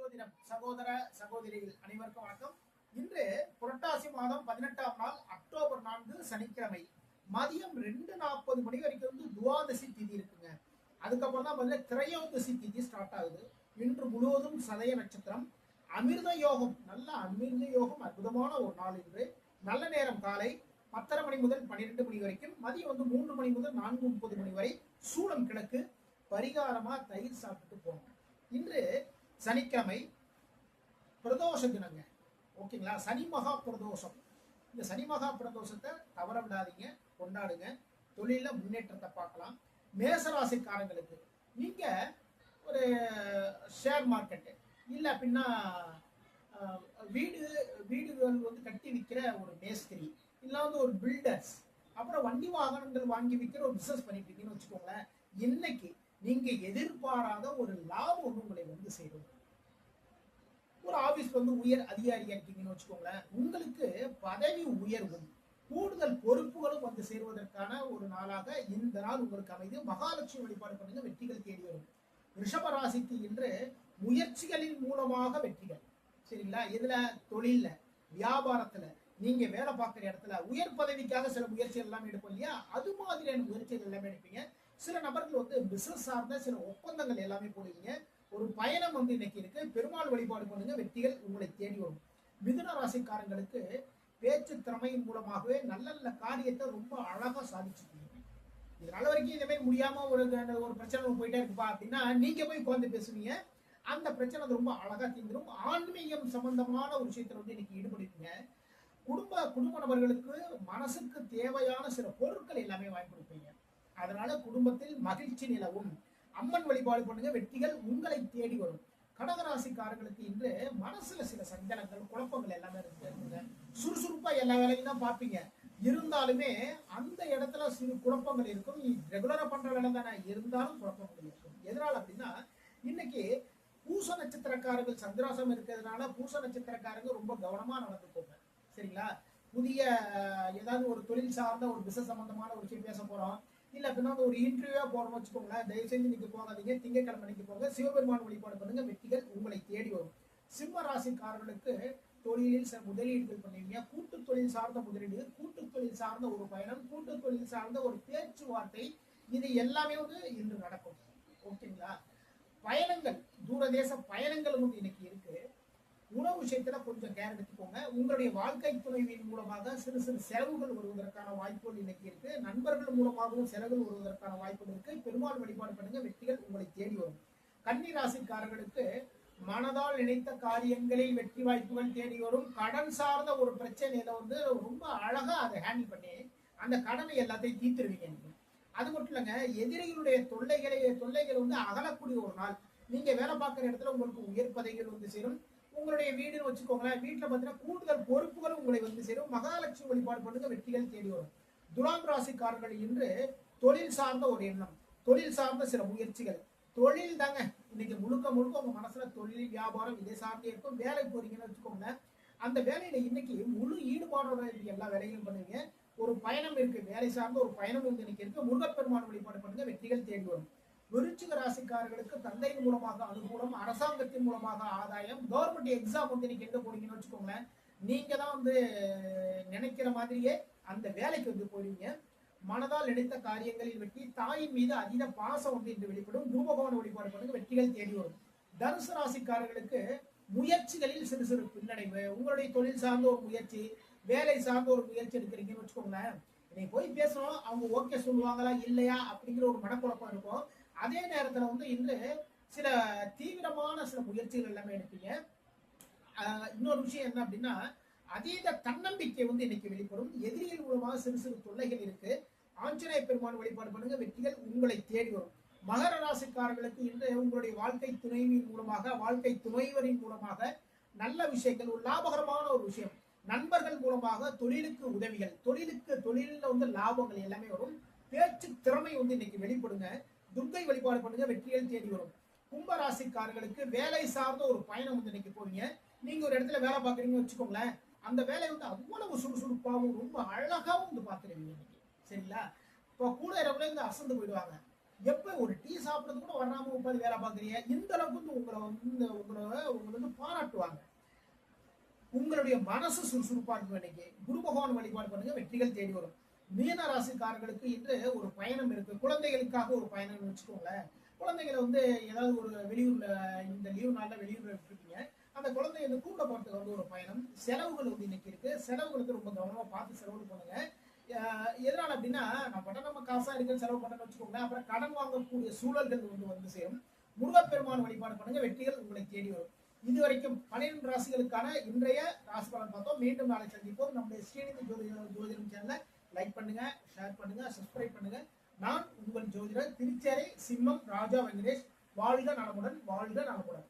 ஜோதிடம் சகோதர சகோதரிகள் அனைவருக்கும் வணக்கம். இன்று புரட்டாசி மாதம் 18ஆம் நாள் அக்டோபர் 4 சனிக்கிழமை மதியம் 2:40 மணி வரைக்கும் வந்து துவாதசி திதி இருக்குங்க. அதுக்கப்புறம் தான் வந்து திரையோதசி திதி ஸ்டார்ட் ஆகுது. இன்று முழுவதும் சதய நட்சத்திரம், அமிர்த யோகம், நல்ல அமிர்த யோகம், அற்புதமான ஒரு நாள். இன்று நல்ல நேரம் காலை 10:30 மணி முதல் 12 மணி வரைக்கும், மதியம் வந்து 3 மணி முதல் 4:30 மணி வரை. சூளம் கிழக்கு, பரிகாரமா தயிர் சாப்பிட்டுட்டு போகணும். இன்று சனிக்கிழமை பிரதோஷ தினங்க. ஓகேங்களா? சனி மகா பிரதோஷம். இந்த சனி மகா பிரதோஷத்தை தவற விடாதீங்க, கொண்டாடுங்க. தொழில முன்னேற்றத்தை பார்க்கலாம். மேசராசிக்காரங்களுக்கு நீங்க ஒரு ஷேர் மார்க்கெட்டு இல்ல அப்படின்னா வீடுகள் வந்து கட்டி விற்கிற ஒரு மேஸ்திரி, இல்ல வந்து ஒரு பில்டர்ஸ், அப்புறம் வண்டி வாகனங்கள் வாங்கி விற்கிற ஒரு பிசினஸ் பண்ணிட்டு இருக்கீங்கன்னு வச்சுக்கோங்களேன். இன்னைக்கு நீங்க எதிர்பாராத ஒரு லாபம் ஒன்று உங்களை வந்து சேரும். ஒரு ஆபீஸ் வந்து உயர் அதிகாரியா இருக்கீங்கன்னு வச்சுக்கோங்களேன், உங்களுக்கு பதவி உயர்வும் கூடுதல் பொறுப்புகளும் வந்து சேருவதற்கான ஒரு நாளாக இந்த நாள் உங்களுக்கு அமைது. மகாலட்சுமி வழிபாடு பண்ணுங்க, வெற்றிகள் தேடி வரும். ரிஷப ராசிக்கு இன்று முயற்சிகளின் மூலமாக வெற்றிகள். சரிங்களா? இதுல தொழில்ல, வியாபாரத்துல, நீங்க வேலை பார்க்குற இடத்துல உயர் பதவிக்காக சில முயற்சிகள் எல்லாமே எடுப்போம் இல்லையா? அது மாதிரியான முயற்சிகள் எல்லாமே எடுப்பீங்க. சில நபர்கள் வந்து பிசினஸ் சார்ந்த சில ஒப்பந்தங்கள் எல்லாமே போடுவீங்க. ஒரு பயணம் வந்து இன்னைக்கு இருக்கு. பெருமாள் வழிபாடு பண்ணுங்க, வெற்றிகள் உங்களை தேடி வரும். மிதுன ராசிக்காரங்களுக்கு பேச்சு திறமையின் மூலமாகவே நல்ல நல்ல காரியத்தை ரொம்ப அழகா சாதிச்சுக்கீங்க. இது நல்ல வரைக்கும் இந்த மாதிரி முடியாம ஒரு பிரச்சனை போயிட்டே இருக்குப்பா அப்படின்னா நீங்க போய் உட்கார்ந்து பேசுவீங்க. அந்த பிரச்சனை ரொம்ப அழகா தீர்ந்துடும். ஆன்மீகம் சம்பந்தமான ஒரு விஷயத்துல வந்து இன்னைக்கு ஈடுபடுவீங்க. குடும்ப நபர்களுக்கு மனசுக்கு தேவையான சில பொருட்கள் எல்லாமே வாங்கி கொடுப்பீங்க. அதனால குடும்பத்தில் மகிழ்ச்சி நிலவும். அம்மன் வழிபாடு பண்ணுங்க, வெற்றிகள் உங்களை தேடி வரும். கடகராசிக்காரர்களுக்கு இன்று மனசுல சில சஞ்சலங்கள், குழப்பங்கள் எல்லாமே இருக்குங்க. சுறுசுறுப்பா எல்லா வேலையும் தான் பார்ப்பீங்க. இருந்தாலுமே அந்த இடத்துல சிறு குழப்பங்கள் இருக்கும். ரெகுலரா பண்ற வேலை தானே, இருந்தாலும் குழப்பங்கள் இருக்கும். எதனால அப்படின்னா இன்னைக்கு பூச நட்சத்திரக்காரர்கள் சந்திராசம் இருக்கிறதுனால பூச நட்சத்திரக்காரங்க ரொம்ப கவனமா நடந்துக்கோங்க. சரிங்களா? புதிய ஏதாவது ஒரு தொழில் சார்ந்த ஒரு பிசினஸ் சம்பந்தமான ஒரு விஷயம் பேச போறோம், இல்ல அப்படின்னா ஒரு இன்டர்வியூவா போறோம்னு வச்சுக்கோங்களேன், தயவு செஞ்சு நீங்க போகாதீங்க. திங்கட்கிழமை நீங்க போங்க, சிவபெருமான் வழிபாடு பண்ணுங்க, வெற்றிகள் உங்களை தேடி வரும். சிம்ம ராசிக்காரர்களுக்கு தொழிலில் சில முதலீடுகள் பண்ணுவீங்க. கூட்டு தொழில் சார்ந்த முதலீடு, கூட்டு தொழில் சார்ந்த ஒரு பயணம், கூட்டு தொழில் சார்ந்த ஒரு பேச்சுவார்த்தை, இது எல்லாமே வந்து இன்று நடக்கும். ஓகேங்களா? பயணங்கள், தூரதேச பயணங்கள் வந்து இன்னைக்கு இருக்கு. உணவு விஷயத்துல கொஞ்சம் கேர் எடுத்துக்கோங்க. உங்களுடைய வாழ்க்கை துணைவின் மூலமாக சிறு சிறு செலவுகள் வருவதற்கான வாய்ப்புகள் இன்னைக்கு இருக்கு. நண்பர்கள் மூலமாகவும் செலவுகள் வருவதற்கான வாய்ப்புகள் இருக்கு. பெருமாள் வழிபாடு பண்ணுங்க, வெற்றிகள் உங்களை தேடி வரும். கன்னி ராசிக்காரர்களுக்கு மனதால் நினைத்த காரியங்களில் வெற்றி வாய்ப்புகள் தேடி வரும். கடன் சார்ந்த ஒரு பிரச்சனையில வந்து ரொம்ப அழகா அதை ஹேண்டில் பண்ணி அந்த கடனை எல்லாத்தையும் தீர்த்துருவீங்க. நீங்க அது மட்டும் இல்லைங்க, எதிரிகளுடைய தொல்லைகள் வந்து அகலக்கூடிய ஒரு நாள். நீங்க வேலை பார்க்குற இடத்துல உங்களுக்கு உயர் பதவிகள் வந்து சேரும். உங்களுடைய வீடுன்னு வச்சுக்கோங்களேன், வீட்டுல பார்த்தீங்கன்னா கூடுதல் பொறுப்புகளும் உங்களை வந்து சேரும். மகாலட்சுமி வழிபாடு பண்ணுங்க, வெற்றிகள் தேடி வரும். துலாம் ராசிக்காரர்கள் இன்று தொழில் சார்ந்த ஒரு எண்ணம், தொழில் சார்ந்த சில முயற்சிகள், தொழில் தாங்க இன்னைக்கு முழுக்க உங்க மனசுல தொழில் வியாபாரம் இதை சார்ந்தே இருக்கும். வேலை போறீங்கன்னு வச்சுக்கோங்களேன், அந்த வேலையில இன்னைக்கு முழு ஈடுபாடோட எல்லா வேலைகளும் பண்ணுவீங்க. ஒரு பயணம் இருக்கு, வேலை சார்ந்த ஒரு பயணம் வந்து இன்னைக்கு இருக்கு. முருகப்பெருமான் வழிபாடு பண்ணுங்க, வெற்றிகள் தேடி வரும். விருச்சிக ராசிக்காரர்களுக்கு தந்தையின் மூலமாக அனுகூலம், அரசாங்கத்தின் மூலமாக ஆதாயம். கவர்மெண்ட் எக்ஸாம் வந்து இன்னைக்கு எங்க போறீங்கன்னு வச்சுக்கோங்களேன், நீங்க தான் வந்து நினைக்கிற மாதிரியே அந்த வேலைக்கு வந்து போறீங்க. மனதால் நினைத்த காரியங்களில் வெற்றி, தாயின் மீது அதீத பாசம் வந்து இன்று வெளிப்படும். குருபகவான் வழிபாடு பண்ணுங்க, வெற்றிகள் தேடி வரும். தனுசு ராசிக்காரர்களுக்கு முயற்சிகளில் சிறு சிறு பின்னடைவு. உங்களுடைய தொழில் சார்ந்த ஒரு முயற்சி, வேலை சார்ந்த ஒரு முயற்சி எடுக்கிறீங்கன்னு வச்சுக்கோங்களேன், இன்னைக்கு போய் பேசணும், அவங்க ஓகே சொல்லுவாங்களா இல்லையா அப்படிங்கிற ஒரு மனக்குழப்பம் இருக்கும். அதே நேரத்துல வந்து இன்று சில தீவிரமான சில முயற்சிகள் எல்லாமே எடுப்பீங்க. இன்னொரு விஷயம் என்ன அப்படின்னா, அதீத தன்னம்பிக்கை வந்து இன்னைக்கு வெளிப்படும். எதிரிகள் மூலமாக சிறு சிறு தொல்லைகள் இருக்கு. ஆஞ்சநேய பெருமான் வழிபாடு பண்ணுங்க, வெற்றிகள் உங்களை தேடி வரும். மகர ராசிக்காரர்களுக்கு இன்று உங்களுடைய வாழ்க்கை துணைவின் மூலமாக, வாழ்க்கை துணைவரின் மூலமாக நல்ல விஷயங்கள், ஒரு லாபகரமான ஒரு விஷயம், நண்பர்கள் மூலமாக தொழிலுக்கு உதவிகள், தொழிலில் வந்து லாபங்கள் எல்லாமே வரும். பேச்சு திறமை வந்து இன்னைக்கு வெளிப்படுங்க. துர்க்கை வழிபாடு பண்ணுங்க, வெற்றிகள் தேடி வரும். கும்பராசிக்காரர்களுக்கு வேலை சார்ந்த ஒரு பயணம் வந்து இன்னைக்கு போவீங்க. நீங்க ஒரு இடத்துல வேலை பார்க்குறீங்கன்னு வச்சுக்கோங்களேன், அந்த வேலை வந்து அவ்வளவு சுறுசுறுப்பாகவும் ரொம்ப அழகாவும் வந்து பார்த்துருவீங்க இன்னைக்கு. சரிங்களா? இப்போ கூட இரவுல இருந்து அசந்து போயிடுவாங்க. எப்ப ஒரு டீ சாப்பிடுறது கூட வராம உட்காந்து வேலை பார்க்குறீங்க, இந்த அளவுக்கு வந்து உங்களை வந்து பாராட்டுவாங்க. உங்களுடைய மனசு சுறுசுறுப்பா இருக்கும். இன்னைக்கு குரு பகவான் வழிபாடு பண்ணுங்க, வெற்றிகள் தேடி வரும். மீன ராசிக்காரர்களுக்கு இன்று ஒரு பயணம் இருக்கு. குழந்தைகளுக்காக ஒரு பயணம்னு வச்சுக்கோங்களேன். குழந்தைகளை வந்து ஏதாவது ஒரு வெளியூர்ல இந்த லீவு நாள்ல வெளியூர்ல விட்டுருப்பீங்க. அந்த குழந்தைய வந்து கூப்பிட போறதுக்கு வந்து ஒரு பயணம். செலவுகள் வந்து இன்னைக்கு இருக்கு. செலவுகளுக்கு ரொம்ப கவனமா பார்த்து செலவு பண்ணுங்க. எதனால அப்படின்னா, நம்ம காசா இருக்குன்னு செலவு பண்ணணும்னு வச்சுக்கோங்களேன். அப்புறம் கடன் வாங்கக்கூடிய சூழல்கள் வந்து சேரும். முருகப்பெருமான் வழிபாடு பண்ணுங்க, வெற்றிகள் உங்களை தேடி வரும். இதுவரைக்கும் 12 ராசிகளுக்கான இன்றைய ராசி பலன் பார்த்தோம். மீண்டும் நாளை சந்திப்போம். நம்முடைய ஸ்ரீநிதி ஜோதிடம் சேனலை லைக் பண்ணுங்க, ஷேர் பண்ணுங்க, சப்ஸ்கிரைப் பண்ணுங்க. நான் உங்கள் ஜோதிடர் திருச்சேரை சிம்மம் ராஜா வெங்கடேஷ். வாழ்க நலமுடன், வாழ்க நலமுடன்.